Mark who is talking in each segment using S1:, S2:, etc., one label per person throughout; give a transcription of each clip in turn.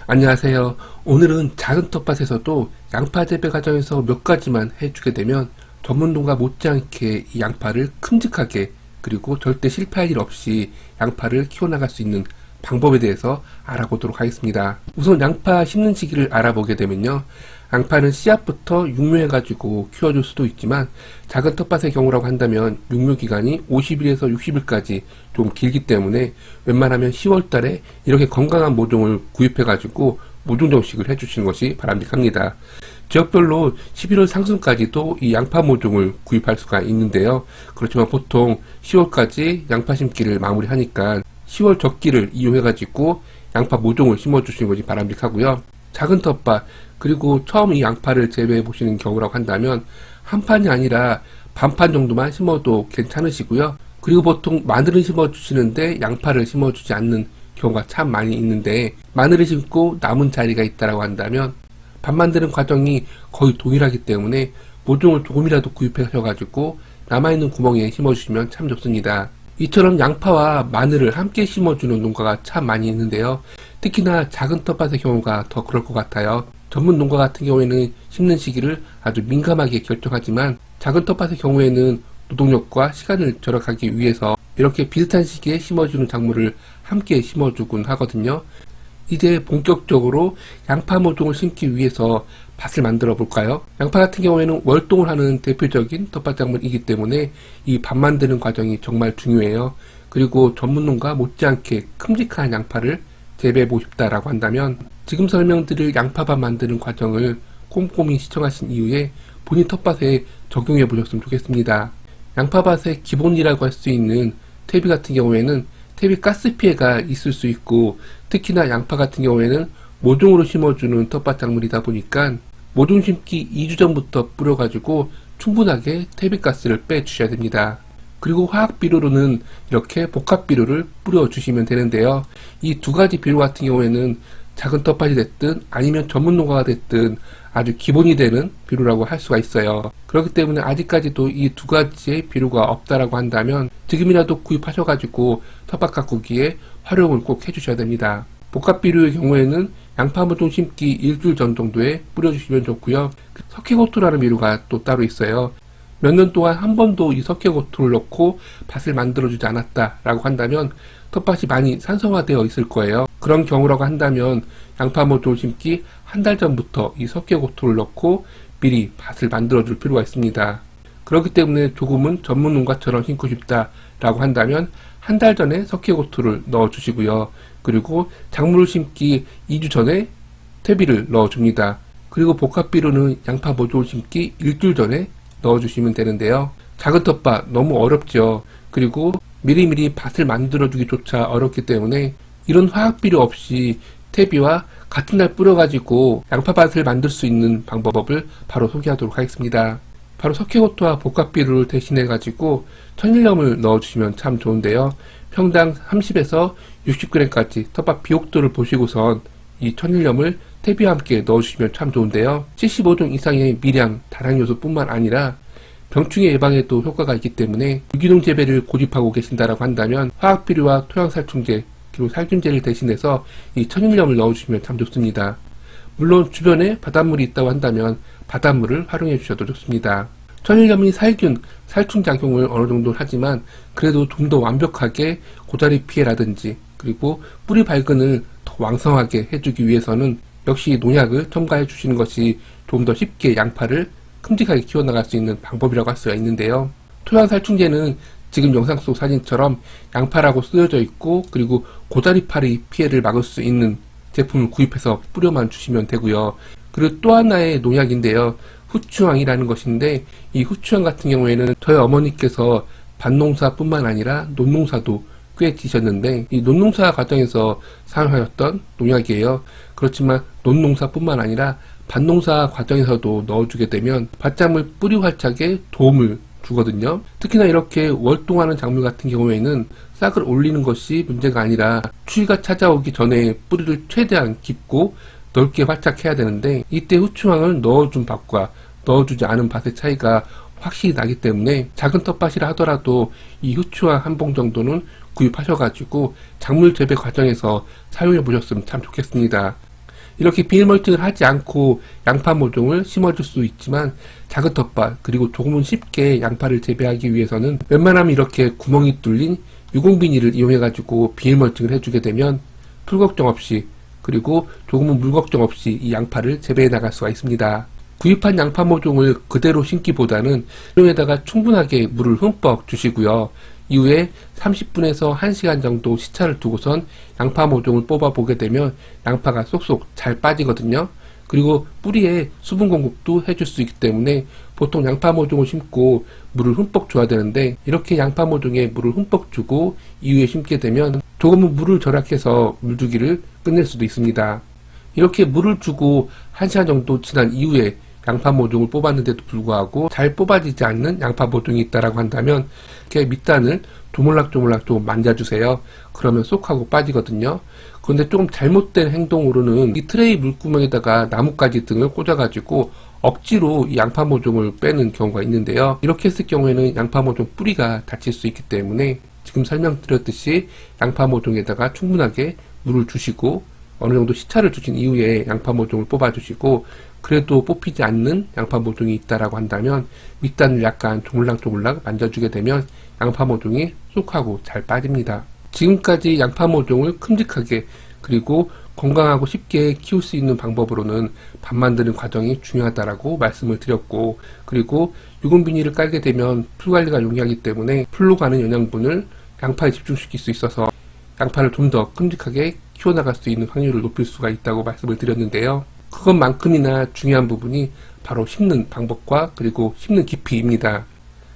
S1: 안녕하세요. 오늘은 작은 텃밭에서도 양파 재배 과정에서 몇 가지만 해주게 되면 전문농가 못지않게 이 양파를 큼직하게 그리고 절대 실패할 일 없이 양파를 키워나갈 수 있는 방법에 대해서 알아보도록 하겠습니다. 우선 양파 심는 시기를 알아보게 되면요. 양파는 씨앗부터 육묘해가지고 키워줄 수도 있지만 작은 텃밭의 경우라고 한다면 육묘 기간이 50일에서 60일까지 좀 길기 때문에 웬만하면 10월달에 이렇게 건강한 모종을 구입해가지고 모종 정식을 해주시는 것이 바람직합니다. 지역별로 11월 상순까지도 이 양파 모종을 구입할 수가 있는데요. 그렇지만 보통 10월까지 양파 심기를 마무리하니까 10월 적기를 이용해가지고 양파 모종을 심어주시는 것이 바람직하고요. 작은 텃밭 그리고 처음 이 양파를 재배해 보시는 경우라고 한다면 한 판이 아니라 반판 정도만 심어도 괜찮으시고요. 그리고 보통 마늘을 심어주시는데 양파를 심어주지 않는 경우가 참 많이 있는데 마늘을 심고 남은 자리가 있다고 한다면 밭 만드는 과정이 거의 동일하기 때문에 모종을 조금이라도 구입하셔가지고 남아있는 구멍에 심어주시면 참 좋습니다. 이처럼 양파와 마늘을 함께 심어주는 농가가 참 많이 있는데요. 특히나 작은 텃밭의 경우가 더 그럴 것 같아요. 전문 농가 같은 경우에는 심는 시기를 아주 민감하게 결정하지만 작은 텃밭의 경우에는 노동력과 시간을 절약하기 위해서 이렇게 비슷한 시기에 심어주는 작물을 함께 심어주곤 하거든요. 이제 본격적으로 양파 모종을 심기 위해서 밭을 만들어 볼까요? 양파 같은 경우에는 월동을 하는 대표적인 텃밭 작물이기 때문에 이 밭 만드는 과정이 정말 중요해요. 그리고 전문농가 못지않게 큼직한 양파를 재배해보고 싶다라고 한다면 지금 설명드릴 양파밭 만드는 과정을 꼼꼼히 시청하신 이후에 본인 텃밭에 적용해 보셨으면 좋겠습니다. 양파밭의 기본이라고 할 수 있는 퇴비 같은 경우에는 퇴비 가스 피해가 있을 수 있고 특히나 양파 같은 경우에는 모종으로 심어주는 텃밭 작물이다 보니까 모종 심기 2주 전부터 뿌려가지고 충분하게 퇴비가스를 빼주셔야 됩니다. 그리고 화학 비료로는 이렇게 복합 비료를 뿌려주시면 되는데요. 이 두 가지 비료 같은 경우에는 작은 텃밭이 됐든 아니면 전문 농가가 됐든 아주 기본이 되는 비료라고 할 수가 있어요. 그렇기 때문에 아직까지도 이 두 가지의 비료가 없다라고 한다면 지금이라도 구입하셔가지고 텃밭 가꾸기에 활용을 꼭 해주셔야 됩니다. 복합 비료의 경우에는 양파 모종 심기 일주일 전 정도에 뿌려주시면 좋고요. 석회고토라는 비료가 또 따로 있어요. 몇 년 동안 한 번도 이 석회고토를 넣고 밭을 만들어주지 않았다라고 한다면 텃밭이 많이 산성화되어 있을 거예요. 그런 경우라고 한다면 양파 모종 심기 한 달 전부터 이 석회고토를 넣고 미리 밭을 만들어줄 필요가 있습니다. 그렇기 때문에 조금은 전문 농가처럼 심고 싶다라고 한다면 한 달 전에 석회고토를 넣어주시고요. 그리고 작물을 심기 2주 전에 퇴비를 넣어줍니다. 그리고 복합비료는 양파 모종을 심기 일주일 전에 넣어주시면 되는데요. 작은 텃밭 너무 어렵죠. 그리고 미리미리 밭을 만들어주기조차 어렵기 때문에 이런 화학비료 없이 퇴비와 같은 날 뿌려가지고 양파밭을 만들 수 있는 방법을 바로 소개하도록 하겠습니다. 바로 석회고토와 복합비료를 대신해가지고 천일염을 넣어주시면 참 좋은데요. 평당 30에서 60g까지 텃밭 비옥도를 보시고선 이 천일염을 퇴비와 함께 넣어주시면 참 좋은데요. 75종 이상의 미량, 다량요소 뿐만 아니라 병충해 예방에도 효과가 있기 때문에 유기농 재배를 고집하고 계신다라고 한다면 화학비료와 토양살충제, 그리고 살균제를 대신해서 이 천일염을 넣어주시면 참 좋습니다. 물론 주변에 바닷물이 있다고 한다면 바닷물을 활용해 주셔도 좋습니다. 천일염이 살균, 살충 작용을 어느 정도 하지만 그래도 좀 더 완벽하게 고자리 피해라든지 그리고 뿌리 발근을 더 왕성하게 해주기 위해서는 역시 농약을 첨가해 주시는 것이 좀 더 쉽게 양파를 큼직하게 키워나갈 수 있는 방법이라고 할 수가 있는데요. 토양살충제는 지금 영상 속 사진처럼 양파라고 쓰여져 있고 그리고 고자리파리 피해를 막을 수 있는 제품을 구입해서 뿌려만 주시면 되고요. 그리고 또 하나의 농약인데요. 후추황이라는 것인데 이 후추황 같은 경우에는 저희 어머니께서 밭농사뿐만 아니라 논농사도 꽤 지셨는데 이 논농사 과정에서 사용하였던 농약이에요. 그렇지만 논농사뿐만 아니라 밭농사 과정에서도 넣어주게 되면 밭작물 뿌리 활착에 도움을 주거든요. 특히나 이렇게 월동하는 작물 같은 경우에는 싹을 올리는 것이 문제가 아니라 추위가 찾아오기 전에 뿌리를 최대한 깊고 넓게 활착해야 되는데 이때 후추황을 넣어준 밭과 넣어주지 않은 밭의 차이가 확실히 나기 때문에 작은 텃밭이라 하더라도 이 후추황 한 봉 정도는 구입하셔가지고 작물 재배 과정에서 사용해 보셨으면 참 좋겠습니다. 이렇게 비닐 멀칭을 하지 않고 양파 모종을 심어줄 수 있지만 작은 텃밭 그리고 조금은 쉽게 양파를 재배하기 위해서는 웬만하면 이렇게 구멍이 뚫린 유공비닐을 이용해 가지고 비닐 멀칭을 해주게 되면 풀 걱정 없이 그리고 조금은 물 걱정 없이 이 양파를 재배해 나갈 수가 있습니다. 구입한 양파 모종을 그대로 심기보다는 이용에다가 충분하게 물을 흠뻑 주시고요. 이후에 30분에서 1시간 정도 시차를 두고선 양파 모종을 뽑아 보게 되면 양파가 쏙쏙 잘 빠지거든요. 그리고 뿌리에 수분 공급도 해줄 수 있기 때문에 보통 양파 모종을 심고 물을 흠뻑 줘야 되는데 이렇게 양파 모종에 물을 흠뻑 주고 이후에 심게 되면 조금은 물을 절약해서 물주기를 끝낼 수도 있습니다. 이렇게 물을 주고 1시간 정도 지난 이후에 양파 모종을 뽑았는데도 불구하고 잘 뽑아지지 않는 양파 모종이 있다라고 한다면 이렇게 밑단을 조물락조물락 좀 만져주세요. 그러면 쏙 하고 빠지거든요. 그런데 조금 잘못된 행동으로는 이 트레이 물구멍에다가 나뭇가지 등을 꽂아가지고 억지로 이 양파 모종을 빼는 경우가 있는데요. 이렇게 했을 경우에는 양파 모종 뿌리가 다칠 수 있기 때문에 지금 설명드렸듯이 양파 모종에다가 충분하게 물을 주시고 어느 정도 시차를 주신 이후에 양파 모종을 뽑아주시고 그래도 뽑히지 않는 양파 모종이 있다라고 한다면 밑단을 약간 조물락조물락 만져주게 되면 양파 모종이 쏙 하고 잘 빠집니다. 지금까지 양파 모종을 큼직하게 그리고 건강하고 쉽게 키울 수 있는 방법으로는 밥 만드는 과정이 중요하다라고 말씀을 드렸고 그리고 유공비닐을 깔게 되면 풀 관리가 용이하기 때문에 풀로 가는 영양분을 양파에 집중시킬 수 있어서 양파를 좀 더 큼직하게 키워나갈 수 있는 확률을 높일 수가 있다고 말씀을 드렸는데요. 그것만큼이나 중요한 부분이 바로 심는 방법과 그리고 심는 깊이입니다.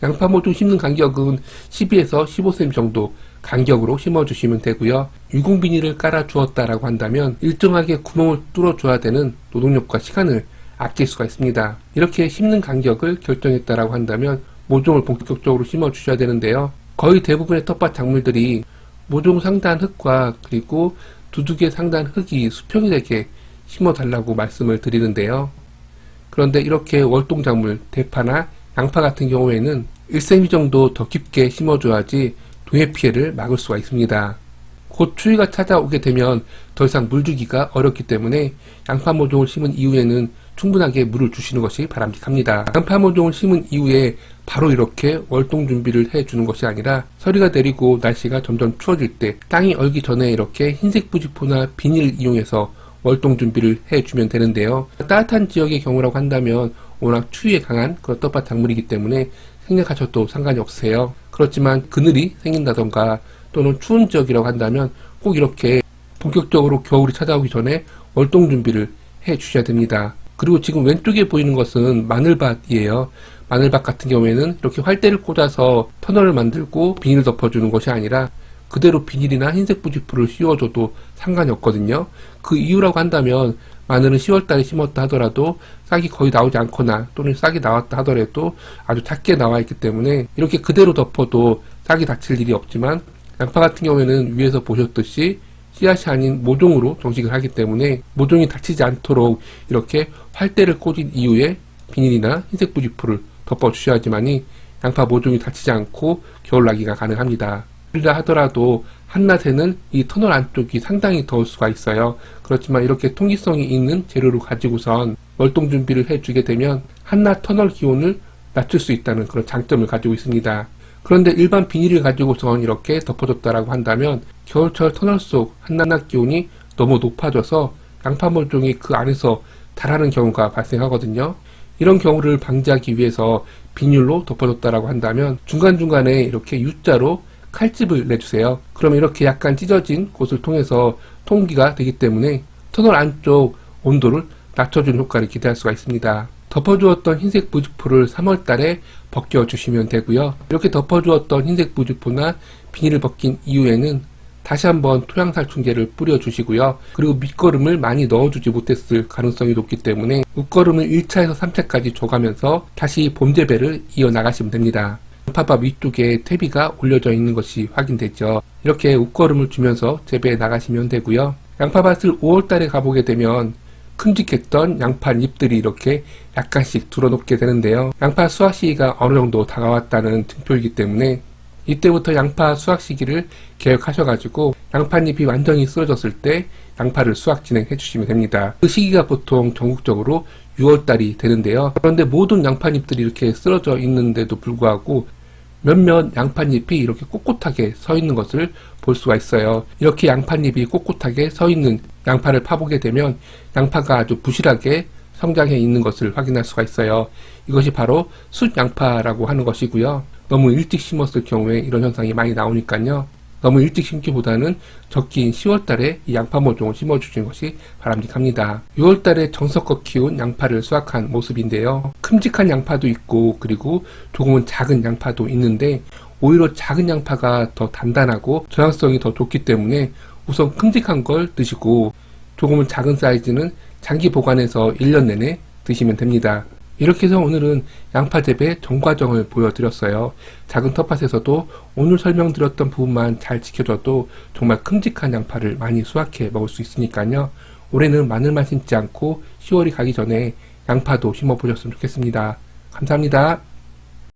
S1: 양파 모종 심는 간격은 12에서 15cm 정도 간격으로 심어주시면 되고요. 유공비닐을 깔아 주었다라고 한다면 일정하게 구멍을 뚫어줘야 되는 노동력과 시간을 아낄 수가 있습니다. 이렇게 심는 간격을 결정했다라고 한다면 모종을 본격적으로 심어주셔야 되는데요. 거의 대부분의 텃밭 작물들이 모종 상단 흙과 그리고 두둑의 상단 흙이 수평이 되게 심어달라고 말씀을 드리는데요. 그런데 이렇게 월동작물, 대파나 양파 같은 경우에는 1cm 정도 더 깊게 심어줘야지 동해 피해를 막을 수가 있습니다. 곧 추위가 찾아오게 되면 더 이상 물주기가 어렵기 때문에 양파 모종을 심은 이후에는 충분하게 물을 주시는 것이 바람직합니다. 양파 모종을 심은 이후에 바로 이렇게 월동 준비를 해주는 것이 아니라 서리가 내리고 날씨가 점점 추워질 때 땅이 얼기 전에 이렇게 흰색 부직포나 비닐을 이용해서 월동 준비를 해주면 되는데요. 따뜻한 지역의 경우라고 한다면 워낙 추위에 강한 그런 텃밭 작물이기 때문에 생략하셔도 상관이 없으세요. 그렇지만 그늘이 생긴다던가 또는 추운 지역이라고 한다면 꼭 이렇게 본격적으로 겨울이 찾아오기 전에 월동 준비를 해 주셔야 됩니다. 그리고 지금 왼쪽에 보이는 것은 마늘밭이에요. 마늘밭 같은 경우에는 이렇게 활대를 꽂아서 터널을 만들고 비닐을 덮어주는 것이 아니라 그대로 비닐이나 흰색 부직포를 씌워줘도 상관이 없거든요. 그 이유라고 한다면 마늘은 10월달에 심었다 하더라도 싹이 거의 나오지 않거나 또는 싹이 나왔다 하더라도 아주 작게 나와 있기 때문에 이렇게 그대로 덮어도 싹이 다칠 일이 없지만 양파 같은 경우에는 위에서 보셨듯이 씨앗이 아닌 모종으로 정식을 하기 때문에 모종이 다치지 않도록 이렇게 활대를 꽂은 이후에 비닐이나 흰색 부직포를 덮어주셔야지만이 양파 모종이 다치지 않고 겨울나기가 가능합니다. 그러다 하더라도 한낮에는 이 터널 안쪽이 상당히 더울 수가 있어요. 그렇지만 이렇게 통기성이 있는 재료를 가지고선 월동 준비를 해주게 되면 한낮 터널 기온을 낮출 수 있다는 그런 장점을 가지고 있습니다. 그런데 일반 비닐을 가지고선 이렇게 덮어줬다라고 한다면 겨울철 터널 속 한낮 기온이 너무 높아져서 양파 모종이 그 안에서 자라는 경우가 발생하거든요. 이런 경우를 방지하기 위해서 비닐로 덮어줬다라고 한다면 중간중간에 이렇게 U자로 칼집을 내주세요. 그러면 이렇게 약간 찢어진 곳을 통해서 통기가 되기 때문에 터널 안쪽 온도를 낮춰주는 효과를 기대할 수가 있습니다. 덮어주었던 흰색 부직포를 3월달에 벗겨주시면 되고요. 이렇게 덮어주었던 흰색 부직포나 비닐을 벗긴 이후에는 다시 한번 토양살충제를 뿌려주시고요. 그리고 밑거름을 많이 넣어주지 못했을 가능성이 높기 때문에 웃거름을 1차에서 3차까지 줘가면서 다시 봄재배를 이어나가시면 됩니다. 양파밭 위쪽에 퇴비가 올려져 있는 것이 확인되죠. 이렇게 웃거름을 주면서 재배해 나가시면 되고요. 양파밭을 5월달에 가보게 되면 큼직했던 양파 잎들이 이렇게 약간씩 들어놓게 되는데요. 양파 수확 시기가 어느 정도 다가왔다는 증표이기 때문에 이때부터 양파 수확 시기를 계획하셔가지고 양파잎이 완전히 쓰러졌을 때 양파를 수확 진행해 주시면 됩니다. 그 시기가 보통 전국적으로 6월달이 되는데요. 그런데 모든 양파잎들이 이렇게 쓰러져 있는데도 불구하고 몇몇 양파잎이 이렇게 꼿꼿하게 서 있는 것을 볼 수가 있어요. 이렇게 양파잎이 꼿꼿하게 서 있는 양파를 파보게 되면 양파가 아주 부실하게 성장해 있는 것을 확인할 수가 있어요. 이것이 바로 숫양파라고 하는 것이고요. 너무 일찍 심었을 경우에 이런 현상이 많이 나오니까요. 너무 일찍 심기보다는 적기인 10월달에 이 양파 모종을 심어주시는 것이 바람직합니다. 6월달에 정성껏 키운 양파를 수확한 모습인데요. 큼직한 양파도 있고 그리고 조금은 작은 양파도 있는데 오히려 작은 양파가 더 단단하고 저장성이 더 좋기 때문에 우선 큼직한 걸 드시고 조금은 작은 사이즈는 장기 보관해서 1년 내내 드시면 됩니다. 이렇게 해서 오늘은 양파 재배 전 과정을 보여드렸어요. 작은 텃밭에서도 오늘 설명드렸던 부분만 잘 지켜줘도 정말 큼직한 양파를 많이 수확해 먹을 수 있으니까요. 올해는 마늘만 심지 않고 10월이 가기 전에 양파도 심어 보셨으면 좋겠습니다. 감사합니다.